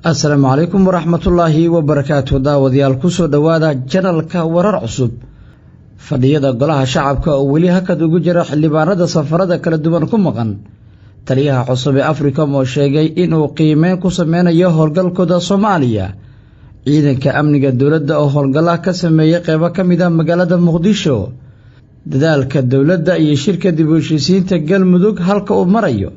السلام عليكم ورحمة الله وبركاته. داوديال كسو دوادا جنالك ورر عصب فديدا قلها شعبك أوليها كدوغو جرح اللي بارد سفردا كالدوان كمغان تليها عصب أفريكا موشيغي إنو قيمين كسمين يهورغل كدا صوماليا إذن كأمنك الدولة أهورغلا كسمي قيبا كميدا مقالة مقديشو دادالك الدولة إي شركة ديبوشيسين تقال مدوك هالك أمريو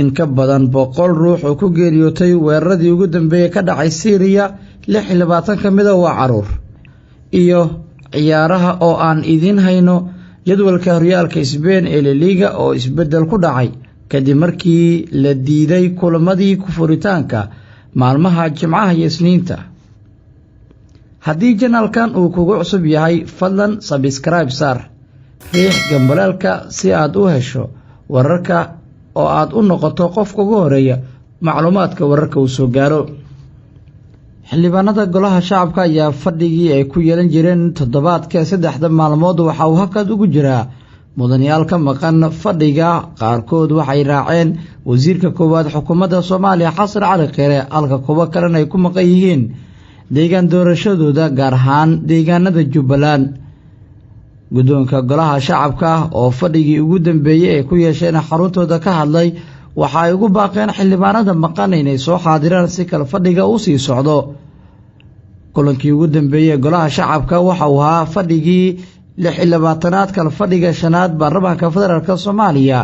in ka badan 100 ruux oo ku geeriyootay weeraradii ugu dambeeyay ka dhacay Syria 26 kamid ah waa caruur iyo ciyaaraha oo aan idin hayno jadwalka horyaalka Spain ee La Liga oo isbedel ku dhacay kadib markii la diiday kulamadii ku furitaanka maalmaha Jimcaha iyo Isniinta. haddii janaalkan uu kugu cusub yahay fadlan subscribe sar riix gambalaalka si aad u hesho wararka oo aad u noqoto qofka ugu horeeya macluumaadka wararka uu soo gaaro. xildhibaanada golaha shacabka ayaa fadhigii ay ku yeelan jireen toddobaadka 3 maalmood waxa uu hakad ugu jiraa mudanayaal ka maqan fadhiga qaarkood waxay raaceen wasiirka koowaad xukuumadda Soomaaliya Xasan Cali Kheyre halka kuwa kalena ay ku maqan yihiin deegaan doorashadooda gaar ahaan deegaanada Jubbaland. guddoonka golaha shacabka oo fadhigii ugu dambeeyay ay ku yeesheen xaruntooda ka hadlay waxa ay ugu baaqeen xildhibaanada maqan inay soo xaadiraan si kala fadhiga u sii socdo. kulankii ugu dambeeyay golaha shacabka waxa uu ahaa fadhigii 26aad kala fadhiga shanaad baarlamaanka federaalka Soomaaliya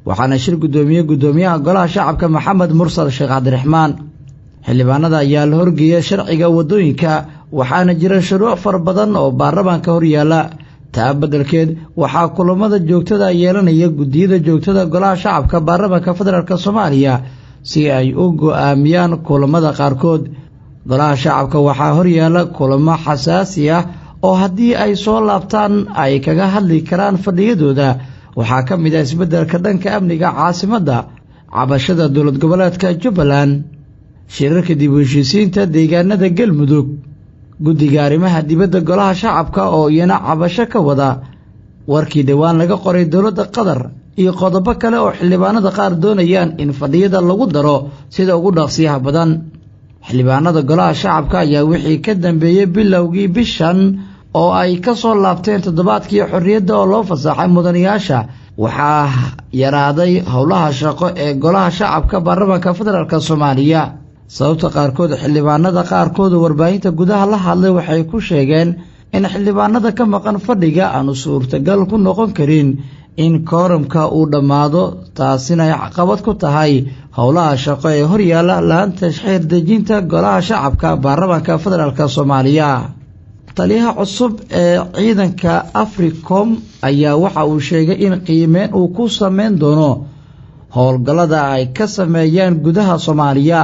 waxaana shir gudoomiyaha golaha shacabka Maxamed Mursal Sheekh Cabdiraxmaan. xildhibaanada ayaa la horgeeyay sharciga wadooyinka waxaana jira shuruuc far badan oo baarlamaanka hor yaala taa beddelkeed waxaa kulamada joogtada yeelanaya gudiyada joogtada golaha shacabka baarlamaanka federaalka Soomaaliya si ay u go'aamiyaan kulamada qaarkood. golaha shacabka waxaa hor yaala kulamo xasaasi ah oo haddii ay soo laabtaan ay kaga hadli karaan fadhiyadooda waxaa ka mid ah isbeddelka dhanka amniga caasimadda cabashada dowlad goboleedka Jubbaland shirarka dib u heshiisiinta deegaanada Galmudug guddiga arrimaha dibadda golaha shacabka oo iyana cabasho ka wada warkii dhawaan laga qoray dowladda Qatar iyo qodobo kale oo xildhibaanada qaar doonayaan in fadhiyada lagu daro sida ugu dhaqsiyaha badan. xildhibaanada golaha shacabka ayaa wixii ka dambeeyay bilowgii bishan oo ay ka soo laabteen toddobaadkii xorriyadda oo loo fasaxay mudanayaasha waxaa yaraaday howlaha shaqo ee golaha shacabka baarlamaanka federaalka Soomaaliya. sababta qaarkood xildhibaanada qaarkood warbaahinta gudaha la hadlay waxay ku sheegeen in xildhibaanada ka maqan fadhiga aanu suurtagal ku noqon karin in kooramka uu dhammaado taasina ay caqabad ku tahay howlaha shaqo ee horyaala laanta xeer dejinta golaha shacabka baarlamaanka federaalka Soomaaliya. taliyaha cusub ee ciidanka Africom ayaa waxa uu sheegay in qiimeyn uu ku sameyn doono howlgallada ay ka sameeyaan gudaha Soomaaliya.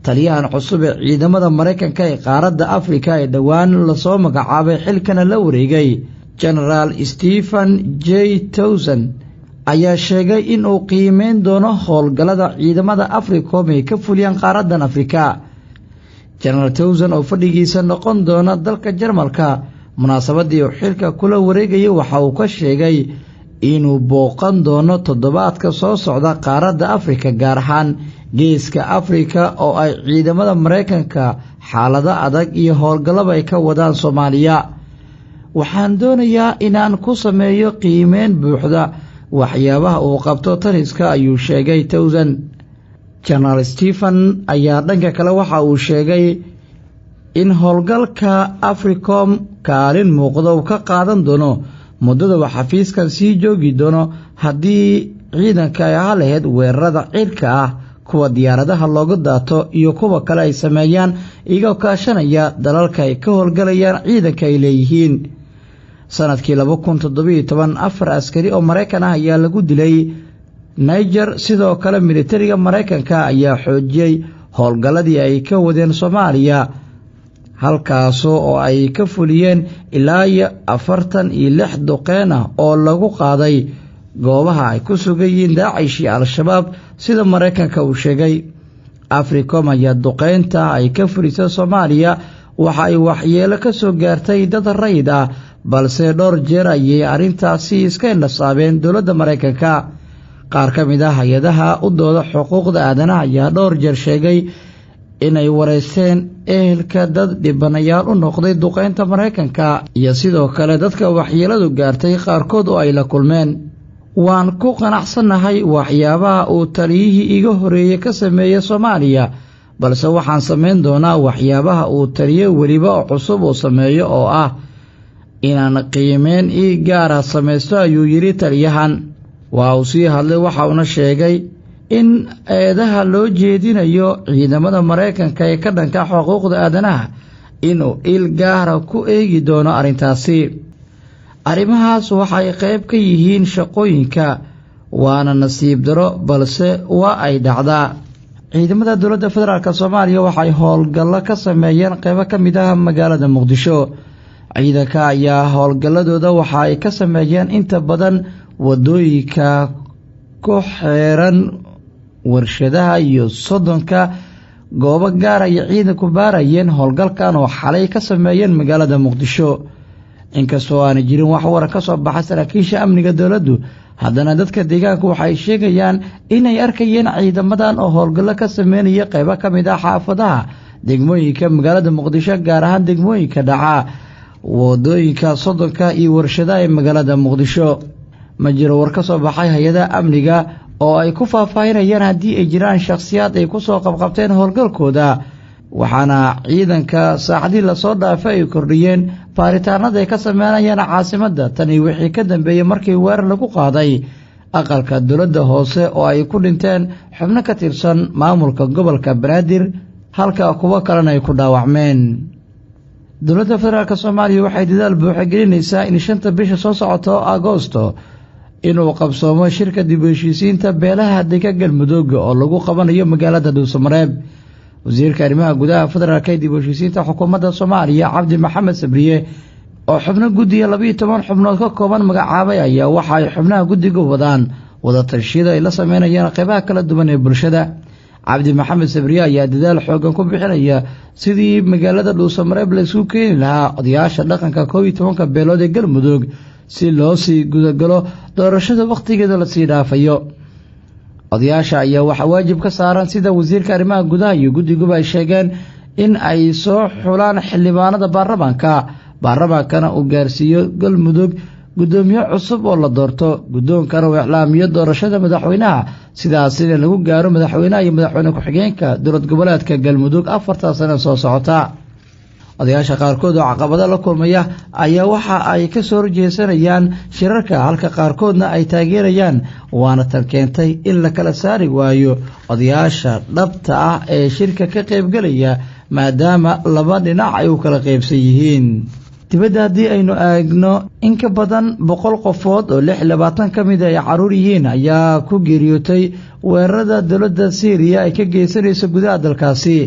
taliyahan cusub ee ciidamada Mareykanka ee qaaradda Afrika ee dhawaan la soo magacaabay xilkana la wareegay General Stephen J. Townsend ayaa sheegay in uu qiimeyn doono howlgallada ciidamada Africom ee ka fuliyaan qaaraddan Afrika. General Townsend oo fadhigiisa noqon doona dalka Jarmalka munaasabadii uu xilka kula wareegay waxa uu ka sheegay inuu booqan doono toddobaadka soo socda qaaradda Afrika gaar ahaan geeska Afrika oo ay ciidamada Mareykanka xaalado adag iyo howlgallada ay ka wadaan Soomaaliya. waxaan doonayaa inaan ku sameeyo qiimeyn buuxda waxyaabaha uu qabto taliska ayuu sheegay Townsend. General Stephen ayaa dhanka kale waxa uu sheegay in howlgalka Africom kaalin muuqda uu ka qaadan doono muddada uu xafiiskan sii joogi doono haddii ciidanka ay lahayd weerarada cirka ah kuwa diyaaradaha looga daato iyo kuwa kale ay sameeyaan iyagoo kaashanaya dalalka ay ka howlgalayaan ciidanka ay leeyihiin. sanadkii 2017 afar askari oo Mareykan ah ayaa lagu dilay Niger. sidoo kale militariga Mareykanka ayaa xoojiyay howlgalladii ay ka wadeen Soomaaliya halkaasoo oo ay ka fuliyeen ilaa 46 duqeyn ah oo lagu qaaday goobaha ay ku sugayeen Daesh iyo Al-Shabaab sida Mareykanka uu sheegay. Africom ayaa duqeynta ay ka fulisay Soomaaliya waxa ay waxyeelo ka soo gaartay dad rayid ah balse dhowr jeer ayay arrintaasi iska nasaabeen dowladda Mareykanka. qaar ka mid ah hay'adaha u dooda xuquuqda aadanaha ayaa dhowr jeer sheegay inay wareysteen ehelka dad dhibanayaal u noqday duqeynta Mareykanka iyo sidoo kale dadka waxyeeladu gaartay qaarkood oo ay la kulmeen. waan ku qanacsanahay waxyaabaha uu taliyihii iga horeeyay ka sameeyay Soomaaliya, balse waxaan sameyn doonaa waxyaabaha uu taliye weliba oo cusub uu sameeyo oo ah inaan qiimeyn gaara sameysto, ayuu yiri taliyahan. waa uu sii hadlay waxa uuna sheegay in eedaha loo jeedinayo ciidamada Mareykanka ee ka dhanka xuquuqda aadanaha inuu il gaara ku eegi doono arrintaasi. arrimahaas waxay qayb ka yihiin shaqooyinka, waana nasiib daro balse waa ay dhacdaa. ciidamada dowladda federaalka Soomaaliya waxay howlgallo ka sameeyeen qaybo ka mid ah magaalada Muqdisho. ciidanka ayaa howlgalladooda waxa ay ka sameeyeen inta badan wadooyinka ku xeeran warshadaha iyo sodonka goobo gaar ah ciidanku baarayeen howlgalkan oo xalay ka sameeyeen magaalada Muqdisho. inkastoo aan jirin wax war ka soo baxay saraakiisha amniga dawladdu, haddana dadka deegaanka waxay sheegayaan inay arkayeen ciidamadan oo howlgallo ka sameynaya qaybo ka mid ah xaafadaha degmooyinka magaalada Muqdisho, gaar ahaan degmooyinka dhaca wadooyinka sodonka iyo warshadaha ee magaalada Muqdisho. ma jiro war ka soo baxay hay'adaha amniga oo ay ku faahfaahinayaan haddii ay jiraan shakhsiyaad ay ku soo qabqabteen howlgalkooda, waxaana ciidanka saacadii la soo dhaafay ay kordhiyeen baaritaanada ay ka sameynayaan caasimadda tani wixii ka dambeeyay markii weerar lagu qaaday aqalka dowladda hoose oo ay ku dhinteen xubno ka tirsan maamulka gobolka Banaadir, halka kuwa kalena ay ku dhaawacmeen. dowladda federaalka Soomaaliya waxay dadaal buuxa gelinaysaa in 5 bisha soo socota Agoosto inuu qabsoomo shirka dib u heshiisiinta beelaha deegaanka Galmudug oo lagu qabanayo magaalada Dhuusamareeb. wasiirka arrimaha gudaha federaalka ee dib u heshiisiinta xukuumadda Soomaaliya Cabdi Maxamed Sabriye oo xubno guddiga 12 xubnood ka kooban magacaabay ayaa waxa ay xubnaha guddiga wadaan wada tashiyada ay la sameynayaan qaybaha kala duwan ee bulshada. Cabdi Maxamed Sabriye ayaa dadaal xoogan ku bixinaya sidii magaalada Dhuusamareeb la isku keeni lahaa odayaasha dhaqanka 12 beelood ee Galmudug si loo sii gudagalo doorashada waqtigeeda la sii dhaafayo. odayaasha ayaa waxa waajib ka saaran sida wasiirka arrimaha gudaha iyo guddiga ay sheegeen in ay soo xulaan xildhibaanada baarlamaankana uu gaarsiiyo Galmudug gudoomiye cusub oo la doorto, gudoonkana uu iclaamiyo doorashada madaxweynaha, sidaasina lagu gaaro madaxweynaha iyo madaxweyne ku-xigeenka dowlad goboleedka Galmudug 4 sano soo socota. odayaasha qaarkood oo caqabado la kulmaya ayaa waxa ay ka soo horjeesanayaan shirarka, halka qaarkoodna ay taageerayaan, waana tan keentay in la kala saari waayo odayaasha dhabta ah ee shirka ka qaybgalaya maadaama laba dhinac ay u kala qaybsan yihiin. dibadda haddii aynu eegno, in ka badan 100 qofood oo 26 ka mid ay caruur yihiin ayaa ku geeriyootay weerarada dowladda Syria ay ka geysanayso gudaha dalkaasi.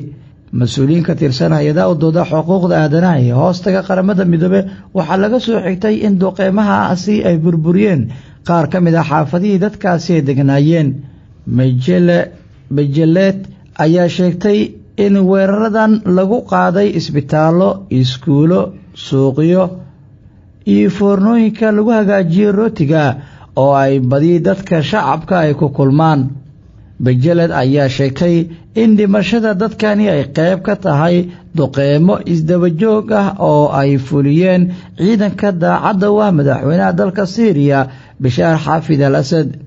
mas-uuliyiin ka tirsan hay'adaha u dooda xuquuqda aadanaha ee hoostaga qaramada midoobe waxaa laga soo xigtay in duqeymahaasi ay burburiyeen qaar ka mid ah xaafadihii dadkaasi ay deganaayeen. Bachelet ayaa sheegtay in weeraradan lagu qaaday isbitaallo, iskuulo, suuqyo iyo foornooyinka lagu hagaajiyo rootiga oo ay badi dadka shacabka ay ku kulmaan. Bachelet ayaa sheegtay in dhimashada dadkani ay qayb ka tahay duqeymo isdaba joog ah oo ay fuliyeen ciidanka daacadda u ah madaxweynaha dalka Syria Bashar al-Assad.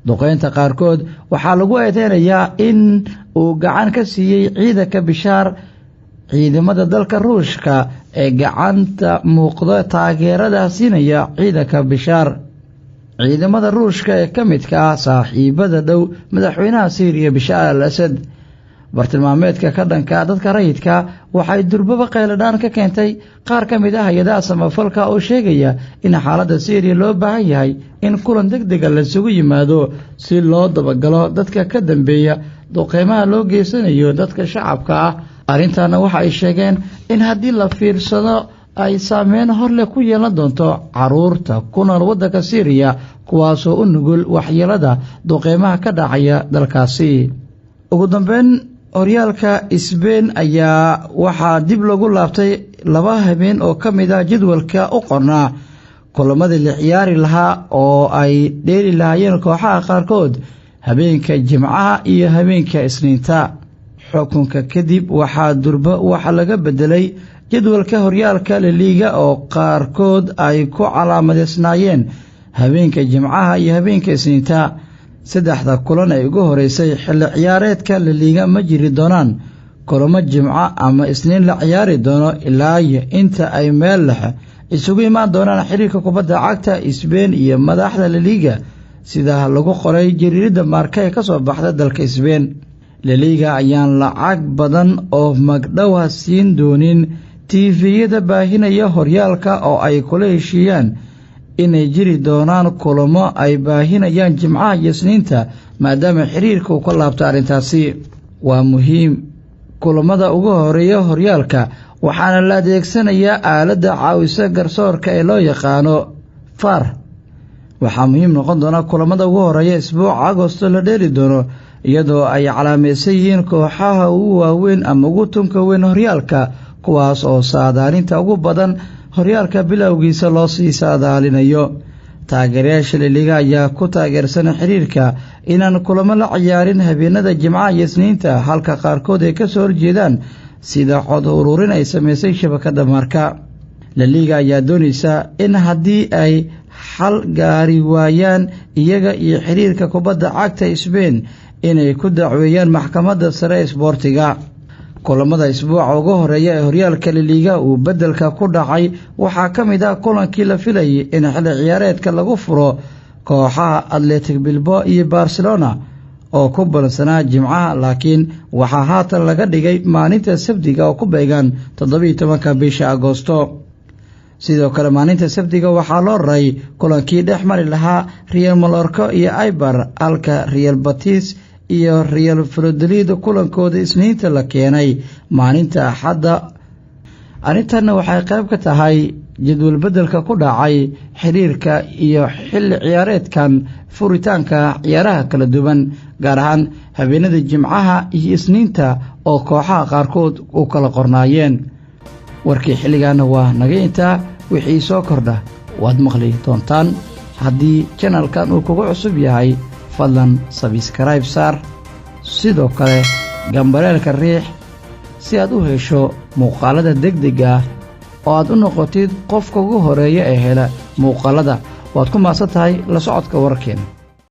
duqeynta qaarkood waxaa lagu eedeynayaa in uu gacan ka siiyey ciidanka Bashar ciidamada dalka Ruushka ee gacanta muuqda taageerada siinaya ciidanka Bashar. ciidamada Ruushka ee ka midka ah saaxiibada dhow madaxweynaha Syria Bashar al-Assad. bartilmaameedka ka dhanka dadka rayidka waxay durbaba qayladaan ka keentay qaar ka mid ah hay'adaha samafalka oo sheegaya in xaaladda Syria loo baahan yahay in kulan degdeg ah la isugu yimaado si loo dabagalo dadka ka dambeeya duqeymaha loo geysanayo dadka shacabka ah. arrintaana waxa ay sheegeen in haddii la fiirsado ay saameyn horle ku yeelan doonto caruurta ku nool waddanka Syria kuwaasoo u nugul waxyeelada duqeymaha ka dhacaya dalkaasi. ugu dambeyn, horyaalka Spain ayaa waxaa dib lagu laabtay 2 habeen oo ka mid ah jadwalka u qornaa kulamadii la ciyaari lahaa oo ay dheeli lahaayeen kooxaha qaarkood habeenka Jimcaha iyo habeenka Isniinta. xukunka kadib waxaa durba waxa laga bedelay jadwalka horyaalka La Liga oo qaarkood ay ku calaamadeysnaayeen habeenka Jimcaha iyo habeenka Isniinta. saddexda kulan ay ugu horeysay xilli ciyaareedka La Liga ma jiri doonaan kulamo Jimco ama Isniin la ciyaari doono ilaa inta ay meel leh isugu imaan doonaan xiriirka kubadda cagta Spain iyo madaxda La Liga sida lagu qoray jariirada Marca ee ka soo baxda dalka Spain. La Liga ayaan lacag badan oo magdhow siin doonin TV-yada baahinaya horyaalka oo ay kula heshiiyaan inay jiri doonaan kulamo ay baahinayaan Jimcaha iyo Isniinta maadaama xiriirka uu ka laabto arrintaasi. waa muhiim kulamada ugu horeeya horyaalka waxaana la adeegsanayaa aaladda caawisa garsoorka ee loo yaqaano VAR. waxaa muhiim noqon doona kulamada ugu horeeya isbuuca Agoosto la dheeli doono iyadoo ay calaamaysan yihiin kooxaha ugu waaweyn ama ugu tunka weyn horyaalka kuwaas oo saadaalinta ugu badan horyaalka bilowgiisa loo sii saadaalinayo. taageerayaasha La Liga ayaa ku taageersan xiriirka inaan kulamo la ciyaarin habeenada Jimcaha iyo Isniinta halka qaarkood ay ka soo horjeedaan sida cod ururin ay sameysay shabakada Marca. La Liga ayaa doonaysa in haddii ay xal gaari waayaan iyaga iyo xiriirka kubadda cagta Spain inay ku dacweeyaan maxkamadda sare ee isboortiga. kulamada isbuuca ugu horeeya ee horyaalka La Liga uu bedelka ku dhacay waxaa ka mid ah kulankii la filayay in xilli ciyaareedka lagu furo kooxaha Athletic Bilbao iyo Barcelona oo ku ballansanaa Jimcaha laakiin waxaa haatan laga dhigay maalinta Sabtida oo ku beegan 17 bisha Agoosto. sidoo kale maalinta Sabtida waxaa loo raray kulankii dhex mari lahaa Real Mallorca iyo Eibar halka Real Betis iyo Real Valladolid kulankooda Isniinta la keenay maalinta Axadda. arrintanna waxay qayb ka tahay jadwal bedelka ku dhacay xiriirka iyo xilli ciyaareedkan furitaanka ciyaaraha kala duwan gaar ahaan habeenada Jimcaha iyo Isniinta oo kooxaha qaarkood u kala qornaayeen. warkii xilligaana waa naga intaa wixii soo kordha waad maqli doontaan. haddii channelkan uu kugu cusub yahay fadlan subscribe saar sidoo kale gambareelka riix si aad u hesho muuqaalada degdega oo aad u noqotid qofka ugu horeeya ee hela muuqaalada. waad ku maasan tahay la socodka warkeena.